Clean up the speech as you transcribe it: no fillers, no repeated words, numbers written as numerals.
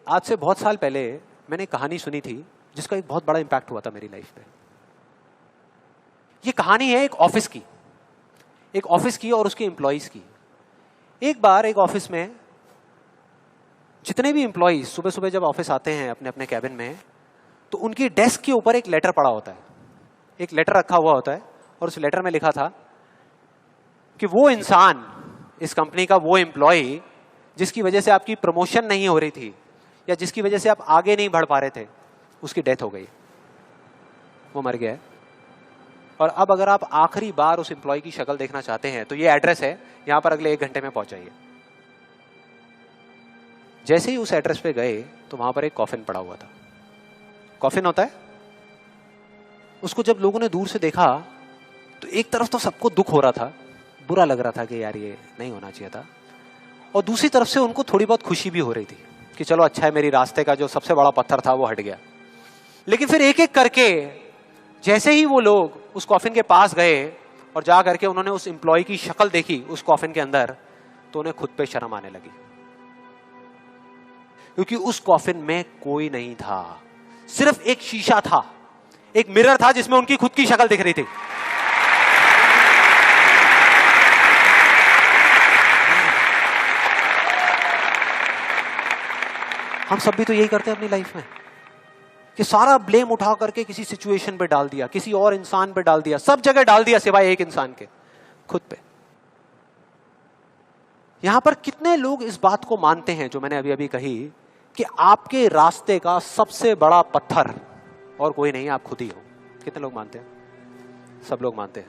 आज से बहुत साल पहले मैंने एक कहानी सुनी थी जिसका एक बहुत बड़ा इंपैक्ट हुआ था मेरी लाइफ पे। ये कहानी है एक ऑफिस की और उसके एम्प्लॉइज की। एक बार एक ऑफिस में जितने भी एम्प्लॉइज सुबह सुबह जब ऑफिस आते हैं अपने अपने कैबिन में, तो उनकी डेस्क के ऊपर एक लेटर पड़ा होता है, एक लेटर रखा हुआ होता है और उस लेटर में लिखा था कि वो इंसान, इस कंपनी का वो एम्प्लॉय जिसकी वजह से आपकी प्रमोशन नहीं हो रही थी या जिसकी वजह से आप आगे नहीं बढ़ पा रहे थे, उसकी डेथ हो गई, वो मर गया है। और अब अगर आप आखिरी बार उस एम्प्लॉय की शक्ल देखना चाहते हैं तो ये एड्रेस है, यहां पर अगले 1 घंटे में पहुंचाइए। जैसे ही उस एड्रेस पे गए तो वहां पर एक कॉफिन पड़ा हुआ था। कॉफिन होता है, उसको जब लोगों ने दूर से देखा तो एक तरफ तो सबको दुख हो रहा था, बुरा लग रहा था कि यार ये नहीं होना चाहिए था, और दूसरी तरफ से उनको थोड़ी बहुत खुशी भी हो रही थी कि चलो अच्छा है, मेरी रास्ते का जो सबसे बड़ा पत्थर था वो हट गया। लेकिन फिर एक एक करके जैसे ही वो लोग उस कॉफिन के पास गए और जा करके उन्होंने उस एम्प्लॉय की शक्ल देखी उस कॉफिन के अंदर, तो उन्हें खुद पे शर्म आने लगी, क्योंकि उस कॉफिन में कोई नहीं था, सिर्फ एक शीशा था, एक मिरर था जिसमें उनकी खुद की शक्ल दिख रही थी। हम सब भी तो यही करते हैं अपनी लाइफ में कि सारा ब्लेम उठा करके किसी सिचुएशन पे डाल दिया, किसी और इंसान पे डाल दिया, सब जगह डाल दिया सिवाय एक इंसान के, खुद पे। यहां पर कितने लोग इस बात को मानते हैं जो मैंने अभी अभी कही कि आपके रास्ते का सबसे बड़ा पत्थर और कोई नहीं, आप खुद ही हो? कितने लोग मानते हैं? सब लोग मानते हैं।